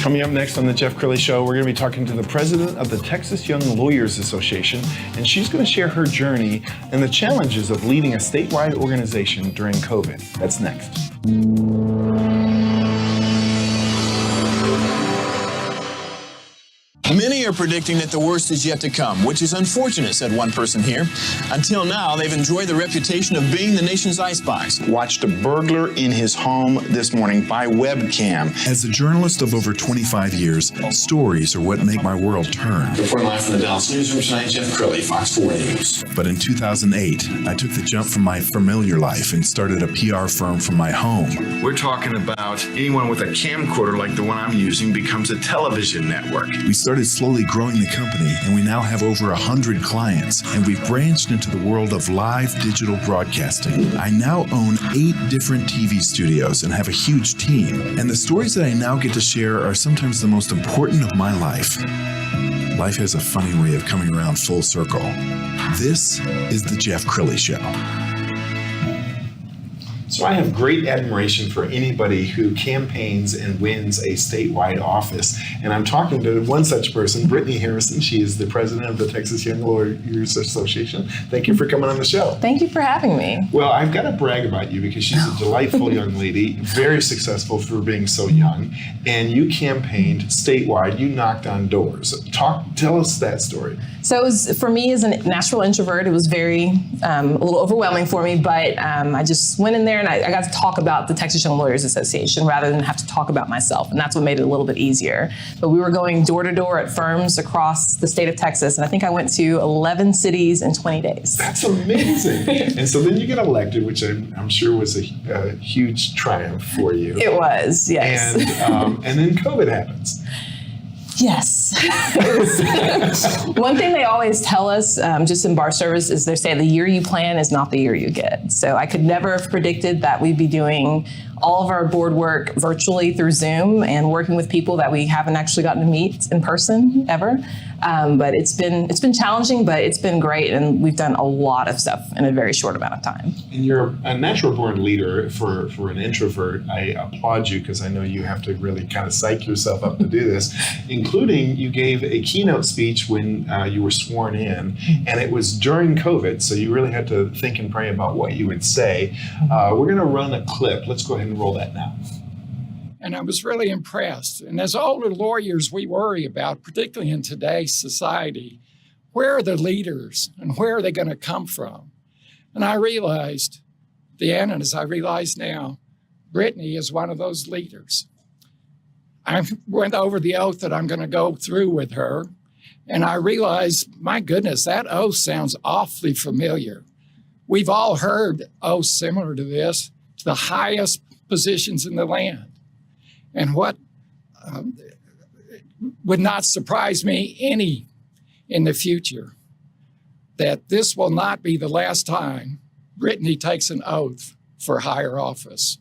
Coming up next on the Jeff Crilley Show, we're going to be talking to the president of the Texas Young Lawyers Association, and she's going to share her journey and the challenges of leading a statewide organization during COVID. That's next. Many are predicting that the worst is yet to come, which is unfortunate, said one person here. Until now, they've enjoyed the reputation of being the nation's icebox. Watched a burglar in his home this morning by webcam. As a journalist of over 25 years, stories are what make my world turn. Reporting live from the Dallas newsroom tonight, Jeff Crilley, Fox 4 News. But in 2008, I took the jump from my familiar life and started a PR firm from my home. We're talking about anyone with a camcorder like the one I'm using becomes a television network. We started slowly growing the company, and we now have over 100 clients, and we've branched into the world of live digital broadcasting. I now own 8 different TV studios and have a huge team, and the stories that I now get to share are sometimes the most important of my life. Life has a funny way of coming around full circle. This is the Jeff Crilley Show. So I have great admiration for anybody who campaigns and wins a statewide office. And I'm talking to one such person, Britney Harrison. She is the president of the Texas Young Lawyers Association. Thank you for coming on the show. Thank you for having me. Well, I've got to brag about you because she's a delightful young lady, very successful for being so young. And you campaigned statewide. You knocked on doors. Tell us that story. So it was, for me as a natural introvert, it was very, a little overwhelming for me, but I just went in there and I got to talk about the Texas Young Lawyers Association rather than have to talk about myself. And that's what made it a little bit easier. But we were going door to door at firms across the state of Texas. And I think I went to 11 cities in 20 days. That's amazing. And so then you get elected, which I'm sure was a huge triumph for you. It was, yes. And then COVID happens. Yes. One thing they always tell us, just in bar service, is they say the year you plan is not the year you get. So I could never have predicted that we'd be doing all of our board work virtually through Zoom and working with people that we haven't actually gotten to meet in person ever. But it's been challenging, but it's been great, and we've done a lot of stuff in a very short amount of time. And you're a natural born leader for an introvert. I applaud you because I know you have to really kind of psych yourself up to do this, including you gave a keynote speech when you were sworn in, and it was during COVID, so you really had to think and pray about what you would say. We're going to run a clip. Let's go ahead and roll that now. And I was really impressed. And as older lawyers, we worry about, particularly in today's society, where are the leaders and where are they going to come from? And I realized then, and as I realize now, Britney is one of those leaders. I went over the oath that I'm going to go through with her, and I realized, my goodness, that oath sounds awfully familiar. We've all heard oaths similar to this, to the highest positions in the land. And what would not surprise me any in the future, that this will not be the last time Britney takes an oath for higher office.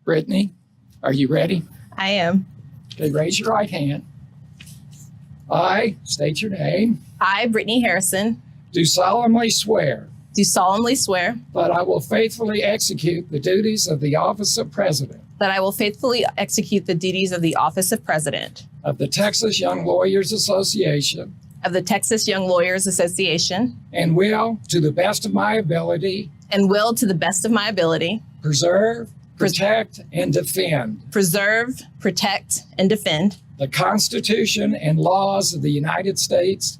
Britney, are you ready? I am. Okay, raise your right hand. I state your name. I, Britney Harrison, Do solemnly swear do solemnly swear that I will faithfully execute the duties of the office of president that I will faithfully execute the duties of the office of president of the Texas Young Lawyers Association of the Texas Young Lawyers Association and will, to the best of my ability, and will, to the best of my ability, preserve, protect, and defend preserve, protect, and defend the Constitution and laws of the United States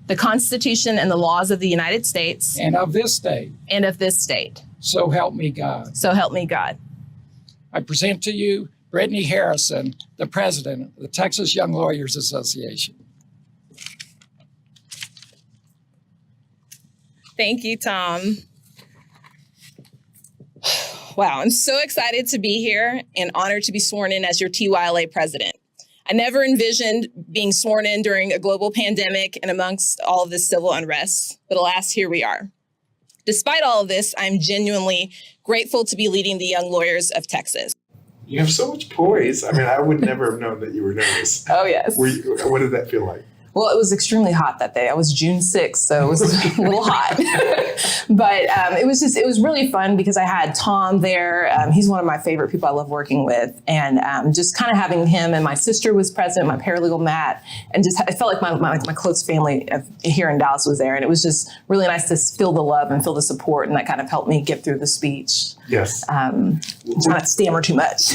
the Constitution and the laws of the United States and of this state. and of this state. So help me God. So help me God. I present to you Britney Harrison, the president of the Texas Young Lawyers Association. Thank you, Tom. Wow, I'm so excited to be here and honored to be sworn in as your TYLA president. I never envisioned being sworn in during a global pandemic and amongst all of this civil unrest, but alas, here we are. Despite all of this, I'm genuinely grateful to be leading the young lawyers of Texas. You have so much poise. I mean, I would never have known that you were nervous. Oh, yes. What did that feel like? Well, it was extremely hot that day. I was June 6th, so it was a little hot. But it was really fun because I had Tom there. He's one of my favorite people I love working with. And just kind of having him, and my sister was present, my paralegal Matt, and just I felt like my close family here in Dallas was there. And it was just really nice to feel the love and feel the support, and that kind of helped me get through the speech. Yes. Trying not to stammer too much.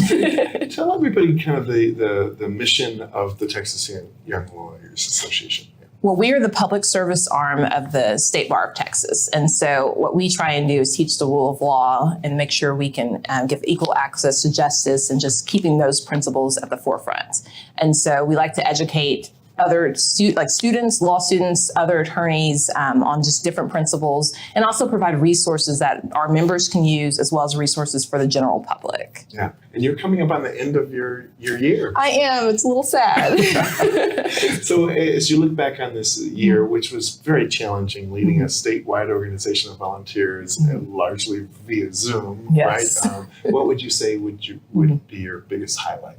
Tell everybody kind of the mission of the Texas Young Lawyers Association. Well, we are the public service arm of the State Bar of Texas. And so what we try and do is teach the rule of law and make sure we can give equal access to justice and just keeping those principles at the forefront. And so we like to educate other students, law students, other attorneys on just different principles, and also provide resources that our members can use as well as resources for the general public. Yeah, and you're coming up on the end of your year. I am. It's a little sad. So as you look back on this year, which was very challenging, leading a statewide organization of volunteers, largely via Zoom, Yes. right? What would you say would be your biggest highlight?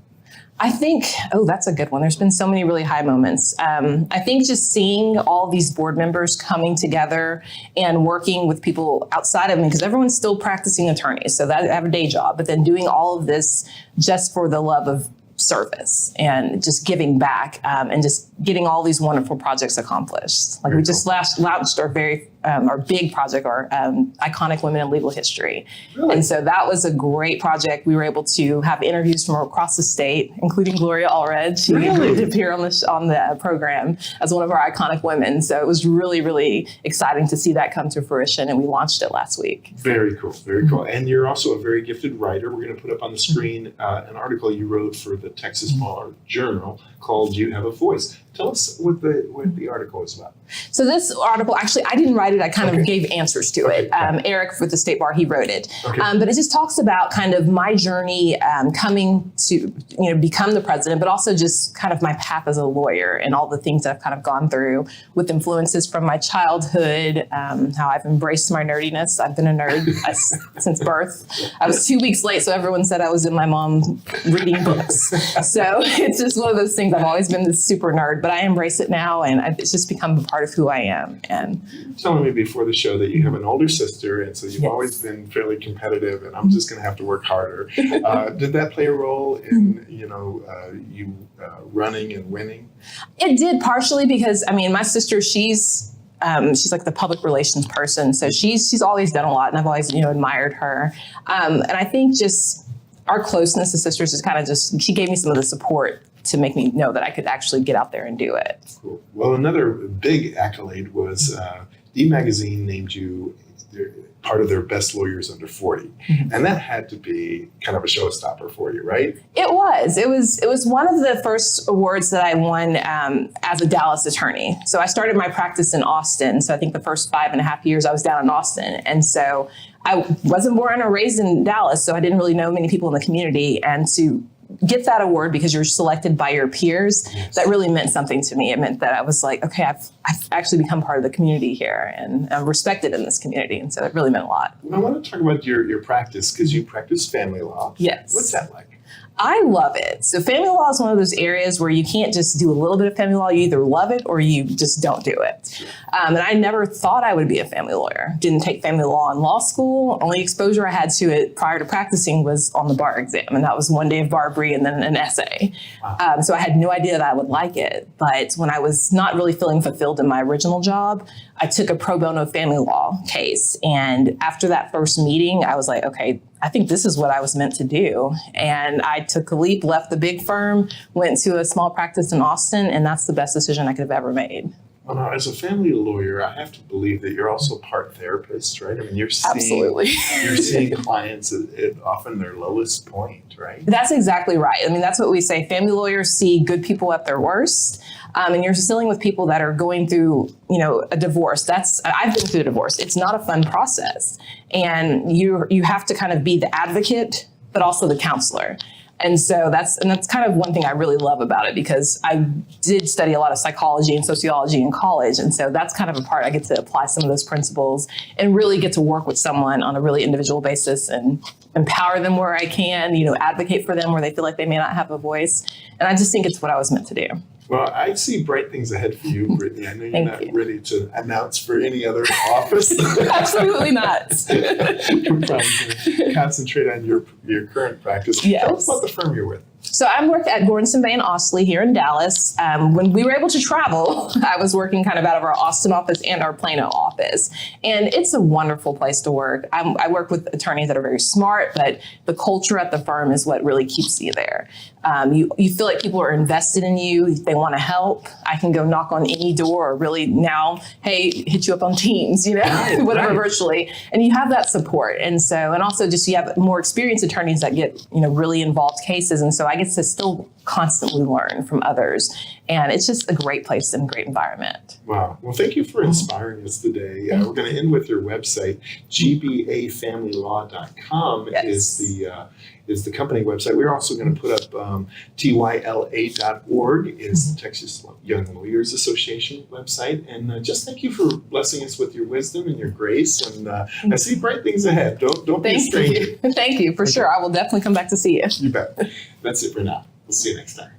I think, that's a good one. There's been so many really high moments. I think just seeing all these board members coming together and working with people outside of me, because everyone's still practicing attorneys, so that I have a day job, but then doing all of this just for the love of service and just giving back and just getting all these wonderful projects accomplished. Like we just launched our big project, our iconic Women in Legal History. Really? And so that was a great project. We were able to have interviews from across the state, including Gloria Allred. She did appear on the program as one of our iconic women. So it was really, really exciting to see that come to fruition, and we launched it last week. Very cool, very cool. And you're also a very gifted writer. We're going to put up on the screen an article you wrote for the Texas Bar Journal called "You Have a Voice." Tell us what the article is about. So this article, actually, I didn't write it. I kind of gave answers to it. Eric for the State Bar, he wrote it. Okay. But it just talks about kind of my journey coming to, become the president, but also just kind of my path as a lawyer and all the things that I've kind of gone through with influences from my childhood, how I've embraced my nerdiness. I've been a nerd since birth. I was 2 weeks late, so everyone said I was in my mom reading books. So it's just one of those things. I've always been this super nerd, but I embrace it now, and it's just become a part of who I am. And telling me before the show that you have an older sister, and so you've always been fairly competitive, and I'm just going to have to work harder. Did that play a role in you running and winning? It did, partially because my sister, she's like the public relations person, so she's always done a lot, and I've always admired her. And I think just our closeness as sisters is kind of she gave me some of the support to make me know that I could actually get out there and do it. Cool. Well, another big accolade was D Magazine named you part of their best lawyers under 40. Mm-hmm. And that had to be kind of a showstopper for you, right? It was. It was one of the first awards that I won as a Dallas attorney. So I started my practice in Austin. So I think the first 5.5 years I was down in Austin. And so I wasn't born or raised in Dallas, so I didn't really know many people in the community. And to get that award because you're selected by your peers, that really meant something to me. It meant that I was like, okay, I've actually become part of the community here, and I'm respected in this community. And so it really meant a lot. I want to talk about your practice, because you practice family law. Yes. What's that like? I love it. So family law is one of those areas where you can't just do a little bit of family law. You either love it or you just don't do it. And I never thought I would be a family lawyer. Didn't take family law in law school. Only exposure I had to it prior to practicing was on the bar exam. And that was one day of bar brie and then an essay. Wow. So I had no idea that I would like it. But when I was not really feeling fulfilled in my original job, I took a pro bono family law case. And after that first meeting, I was like, okay, I think this is what I was meant to do. And I took a leap, left the big firm, went to a small practice in Austin, and that's the best decision I could have ever made. Well, now, as a family lawyer, I have to believe that you're also part therapist, right? I mean, you're seeing, Absolutely. You're seeing clients at often their lowest point, right? That's exactly right. I mean, that's what we say. Family lawyers see good people at their worst. And you're dealing with people that are going through, a divorce. I've been through a divorce. It's not a fun process. And you have to kind of be the advocate, but also the counselor. And so that's kind of one thing I really love about it, because I did study a lot of psychology and sociology in college. And so that's kind of a part I get to apply some of those principles and really get to work with someone on a really individual basis and empower them where I can, advocate for them where they feel like they may not have a voice. And I just think it's what I was meant to do. Well, I see bright things ahead for you, Britney. I know you're Thank not you. ready to announce for any other office. Absolutely not. You're probably going to concentrate on your current practice. Yes. Tell us about the firm you're with. So I work at GoransonBain Ausley here in Dallas. When we were able to travel, I was working kind of out of our Austin office and our Plano office. And it's a wonderful place to work. I work with attorneys that are very smart, but the culture at the firm is what really keeps you there. You feel like people are invested in you. They want to help. I can go knock on any door, or really now, hey, hit you up on Teams, whatever, virtually. And you have that support. And also just you have more experienced attorneys that get, really involved cases. And so I get to still constantly learn from others. And it's just a great place and great environment. Wow. Well, thank you for inspiring us today. We're going to end with your website. gbafamilylaw.com is the company website. We're also going to put up TYLA.org is the Texas Young Lawyers Association website. And just thank you for blessing us with your wisdom and your grace. And I see bright things ahead. Don't be a stranger. Thank you. For sure. I will definitely come back to see you. You bet. That's it for now. We'll see you next time.